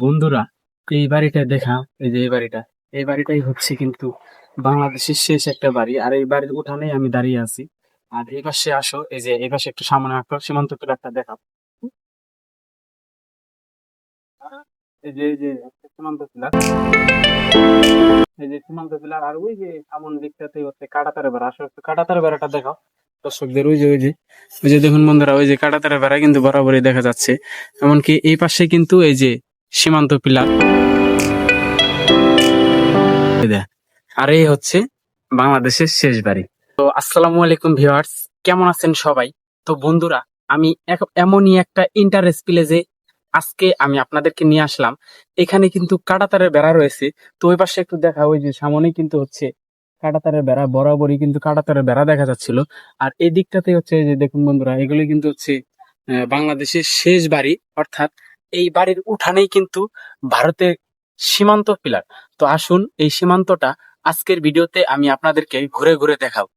বন্ধুরা, এই বাড়িটা দেখা, এই যে এই বাড়িটাই হচ্ছে কিন্তু বাংলাদেশের শেষ একটা বাড়ি। আর এই বাড়ির উঠানেই আমি দাঁড়িয়ে আছি। আর এই পাশে আসো, এই যে এই পাশে একটু সামনে একটা সীমান্ত পিলারটা দেখা। এই যে একটা সীমান্ত পিলার, এই যে সীমান্ত পিলার। আর ওই যে সামন দিকটাতে হচ্ছে কাঁটাতারের বেড়া। আসো একটু কাঁটাতারের বেড়াটা দেখাও দর্শকদের। ওই যে দেখুন বন্ধুরা, ওই যে কাঁটাতারের বেড়া কিন্তু বরাবরই দেখা যাচ্ছে। এমনকি এই পাশে কিন্তু এই যে সীমান্ত পিলার। আর এই হচ্ছে বাংলাদেশের শেষ বাড়ি। তো আসসালামু আলাইকুম ভিউয়ার্স, কেমন আছেন সবাই? তো বন্ধুরা, আমি এমনই একটা ইন্টারেস্ট প্লেসে আজকে আমি আপনাদেরকে নিয়ে আসলাম। এখানে কিন্তু কাঁটাতারের বেড়া রয়েছে। তো ওই পাশে একটু দেখা, ওই যে সামনেই কিন্তু হচ্ছে কাঁটাতারের বেড়া, বরাবরই কিন্তু কাঁটাতারের বেড়া দেখা যাচ্ছিল। আর এই দিকটাতে হচ্ছে, এই যে দেখুন বন্ধুরা, এগুলি কিন্তু হচ্ছে বাংলাদেশের শেষ বাড়ি। অর্থাৎ এই বাড়ির উঠানেই কিন্তু ভারতের সীমান্ত পিলার। তো আসুন এই সীমান্তটা আজকের ভিডিওতে আমি আপনাদেরকে ঘুরে ঘুরে দেখাবো।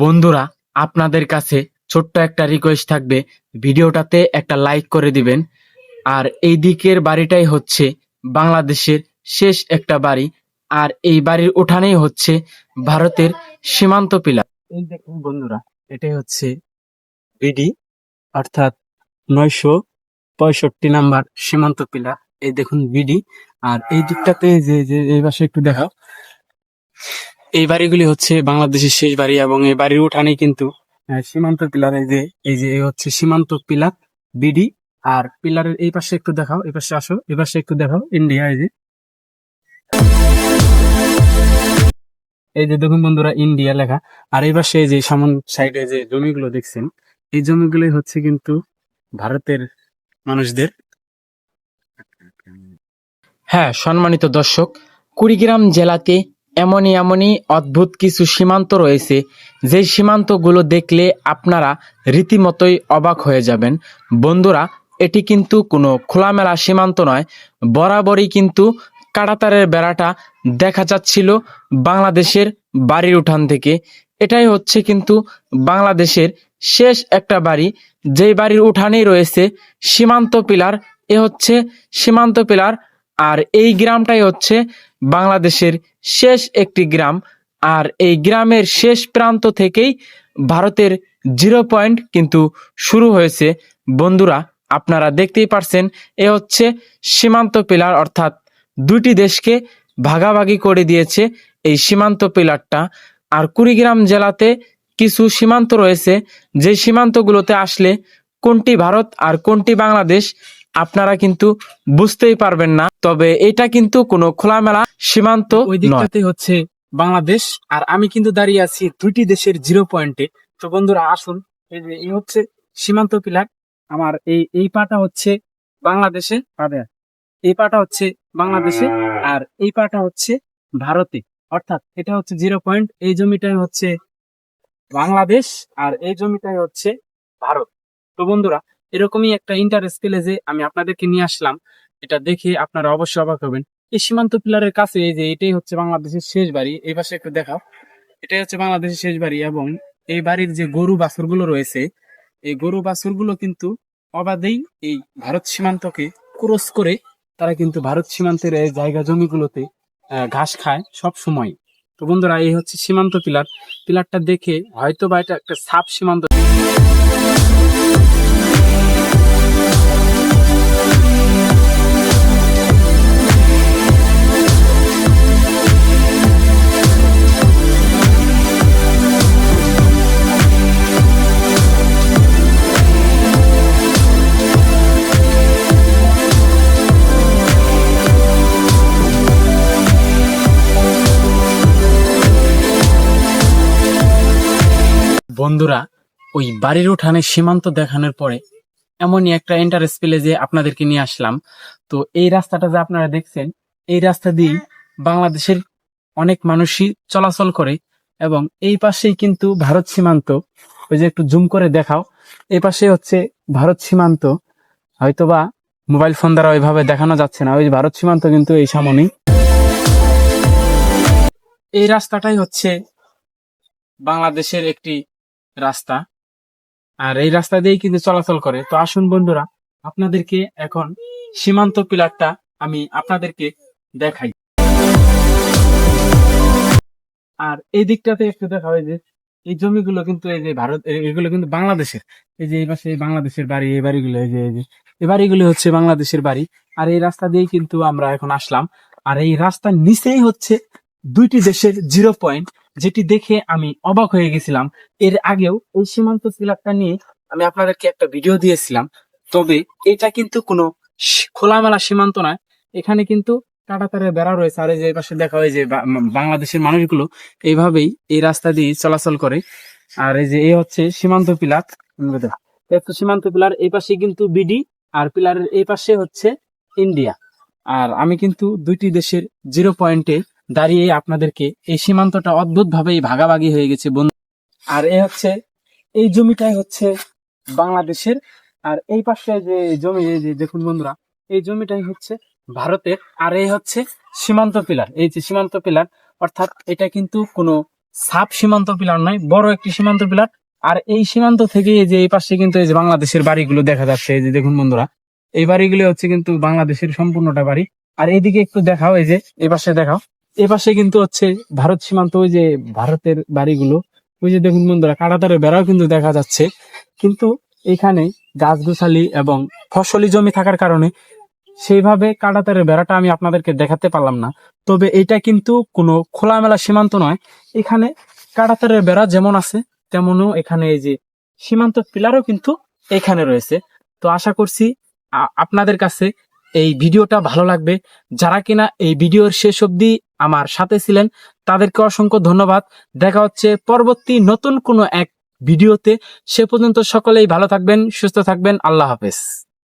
বন্ধুরা, আপনাদের কাছে ছোট্ট একটা রিকোয়েস্ট থাকবে, ভিডিওটাতে একটা লাইক করে দিবেন। আর এই দিকের বাড়িটাই হচ্ছে বাংলাদেশের শেষ একটা বাড়ি। আর এই বাড়ির উঠানেই হচ্ছে ভারতের সীমান্ত পিলার। এই দেখুন বন্ধুরা, এটাই হচ্ছে বিডি, অর্থাৎ 965 নাম্বার সীমান্ত পিলার। এই দেখুন বিডি। আর এই দিকটাতে যে যে এই পাশে একটু দেখাও, এই বাড়িগুলি হচ্ছে বাংলাদেশের শেষ বাড়ি। এবং এই বাড়ির উঠানেই কিন্তু সীমান্ত পিলার। এই যে এই হচ্ছে সীমান্ত পিলার বিডি। আর পিলারের এই পাশে একটু দেখাও, এই পাশে আসো, এই পাশে একটু দেখাও ইন্ডিয়া। এই যে দেখুন বন্ধুরা, ইন্ডিয়া লেখা। আর এই পাশে এই যে সামন সাইডে যে জমিগুলো দেখছেন, এই জমিগুলোই হচ্ছে কিন্তু ভারতের মানুষদের। হ্যাঁ, সম্মানিত দর্শক, কুড়িগ্রাম জেলাতে এমনই এমনই অদ্ভুত কিছু সীমান্ত রয়েছে, যে সীমান্তগুলো দেখলে আপনারা রীতিমতোই অবাক হয়ে যাবেন। বন্ধুরা, এটি কিন্তু কোনো খোলামেলা সীমান্ত নয়, বরাবরই কিন্তু কাঁটাতারের বেড়াটা দেখা যাচ্ছিল বাংলাদেশের বাড়ির উঠান থেকে। এটাই হচ্ছে কিন্তু বাংলাদেশের শেষ একটা বাড়ি, যেই বাড়ির উঠানেই রয়েছে সীমান্ত পিলার। এ হচ্ছে সীমান্ত পিলার। আর এই গ্রামটাই হচ্ছে বাংলাদেশের শেষ একটি গ্রাম। আর এই গ্রামের শেষ প্রান্ত থেকেই ভারতের 0 পয়েন্ট কিন্তু শুরু হয়েছে। বন্ধুরা, আপনারা দেখতেই পারছেন, এ হচ্ছে সীমান্ত পিলার, অর্থাৎ দুটি দেশকে ভাগাভাগি করে দিয়েছে এই সীমান্ত পিলারটা। আর কুড়িগ্রাম জেলাতে কিছু সীমান্ত রয়েছে, যে সীমান্তগুলোতে আসলে কোনটি ভারত আর কোনটি বাংলাদেশ আপনারা কিন্তু বুঝতেই পারবেন না। তবে এটা কিন্তু কোনো খোলামেলা সীমান্ত ওই দিকটাতে হচ্ছে বাংলাদেশ। আর আমি কিন্তু দাঁড়িয়ে আছি দুইটি দেশের 0 পয়েন্টে। তো বন্ধুরা আসুন, এই হচ্ছে সীমান্ত পিলার। আমার এই পাটা হচ্ছে বাংলাদেশে, এই পাটা হচ্ছে বাংলাদেশে, আর এই পাটা হচ্ছে ভারতে। অর্থাৎ এটা হচ্ছে 0 পয়েন্ট। এই জমিটাই হচ্ছে বাংলাদেশ, আর এই জমিটাই হচ্ছে ভারত। তো বন্ধুরা, এরকমই একটা ইন্টারেস্ট প্লেসে আমি আপনাদেরকে নিয়ে আসলাম। এটা দেখে আপনারা অবশ্যই অবাক হবেন। এই সীমান্ত পিলারের কাছে এই যে এটাই হচ্ছে বাংলাদেশের শেষ বাড়ি। এই পাশে একটু দেখাও, এটাই হচ্ছে বাংলাদেশের শেষ বাড়ি। এবং এই বাড়ির যে গরু বাছুর গুলো রয়েছে, এই গরু বাছুর গুলো কিন্তু অবাধেই এই ভারত সীমান্তকে ক্রস করে তারা কিন্তু ভারত সীমান্তের এই জায়গা জমিগুলোতে ঘাস খায় সব সময়। তো বন্ধুরা, এই হচ্ছে সীমান্ত পিলার। পিলারটা দেখে হয়তো বা এটা একটা সাব সীমান্ত। বন্ধুরা, ওই বাড়ির উঠানে সীমান্ত দেখানোর পরে এমনই একটা ইন্টারেস্ট পেলে যে আপনাদেরকে নিয়ে আসলাম। তো এই রাস্তাটা যে আপনারা দেখছেন, এই রাস্তা দিয়ে বাংলাদেশের অনেক মানুষই চলাচল করে। এবং এই পাশেই কিন্তু ভারত সীমান্ত। ওই যে একটু জুম করে দেখাও, এই পাশে হচ্ছে ভারত সীমান্ত। হয়তোবা মোবাইল ফোন দ্বারা ওইভাবে দেখানো যাচ্ছে না, ওই ভারত সীমান্ত কিন্তু এই সামনেই। এই রাস্তাটাই হচ্ছে বাংলাদেশের একটি রাস্তা, আর এই রাস্তা দিয়েই কিন্তু চলাচল করে। তো আসুন বন্ধুরা, আপনাদেরকে এখন সীমান্ত পিলারটা আমি আপনাদেরকে দেখাই। আর এই দিকটাতে একটু দেখা হয় যে এই জমিগুলো কিন্তু এই যে ভারত এগুলো কিন্তু বাংলাদেশের। এই যে এই পাশে বাংলাদেশের বাড়ি, এই বাড়িগুলো এই বাড়িগুলো হচ্ছে বাংলাদেশের বাড়ি। আর এই রাস্তা দিয়েই কিন্তু আমরা এখন আসলাম। আর এই রাস্তার নিচেই হচ্ছে দুইটি দেশের জিরো পয়েন্ট, যেটি দেখে আমি অবাক হয়ে গেছিলাম। এর আগেও এই সীমান্ত পিলারটা নিয়ে আমি আপনাদেরকে একটা ভিডিও দিয়েছিলাম। তবে এটা কিন্তু কোনো খোলামেলা সীমান্ত নয়, এখানে কিন্তু কাঁটাতারের বেড়া রয়েছে। আর এই যে এই পাশে দেখা হয় যে বাংলাদেশের মানুষগুলো এইভাবেই এই রাস্তা দিয়ে চলাচল করে। আর এই যে এই হচ্ছে সীমান্ত পিলার, তো সীমান্ত পিলার এই পাশে কিন্তু বিডি, আর পিলারের এই পাশে হচ্ছে ইন্ডিয়া। আর আমি কিন্তু দুইটি দেশের জিরো পয়েন্টে দাঁড়িয়ে আপনাদেরকে এই সীমান্তটা অদ্ভুত ভাবেই ভাগাভাগি হয়ে গেছে বন্ধু। আর এই হচ্ছে এই জমিটাই হচ্ছে বাংলাদেশের, আর এই পাশে যে জমি, এই যে দেখুন বন্ধুরা, এই জমিটাই হচ্ছে ভারতের। আর এই হচ্ছে সীমান্ত পিলার, এই যে সীমান্ত পিলার, অর্থাৎ এটা কিন্তু কোনো সাব সীমান্ত পিলার নয়, বড় একটি সীমান্ত পিলার। আর এই সীমান্ত থেকে এই যে এই পাশে কিন্তু এই যে বাংলাদেশের বাড়িগুলো দেখা যাচ্ছে, এই যে দেখুন বন্ধুরা, এই বাড়িগুলো হচ্ছে কিন্তু বাংলাদেশের সম্পূর্ণটা বাড়ি। আর এইদিকে একটু দেখাও, এই যে এই পাশে দেখাও, এই পাশে কিন্তু হচ্ছে ভারত সীমান্ত, ওই যে ভারতের বাড়িগুলো, ওই যে দেখুন বন্ধুরা, কাঁটাতারের বেড়াও কিন্তু দেখা যাচ্ছে। কিন্তু এখানে গাছগুছালি এবং ফসলি জমি থাকার কারণে সেইভাবে কাঁটাতারের বেড়াটা আমি আপনাদেরকে দেখাতে পারলাম না। তবে এটা কিন্তু কোনো খোলামেলা সীমান্ত নয়, এখানে কাঁটাতারের বেড়া যেমন আছে তেমনও এখানে এই যে সীমান্ত পিলারও কিন্তু এখানে রয়েছে। তো আশা করছি আপনাদের কাছে এই ভিডিওটা ভালো লাগবে। যারা কিনা এই ভিডিওর শেষ অবধি আমার সাথে ছিলেন তাদেরকে অসংখ্য ধন্যবাদ। দেখা হচ্ছে পরবর্তী নতুন কোনো এক ভিডিওতে। সে পর্যন্ত সকলেই ভালো থাকবেন, সুস্থ থাকবেন। আল্লাহ হাফেজ।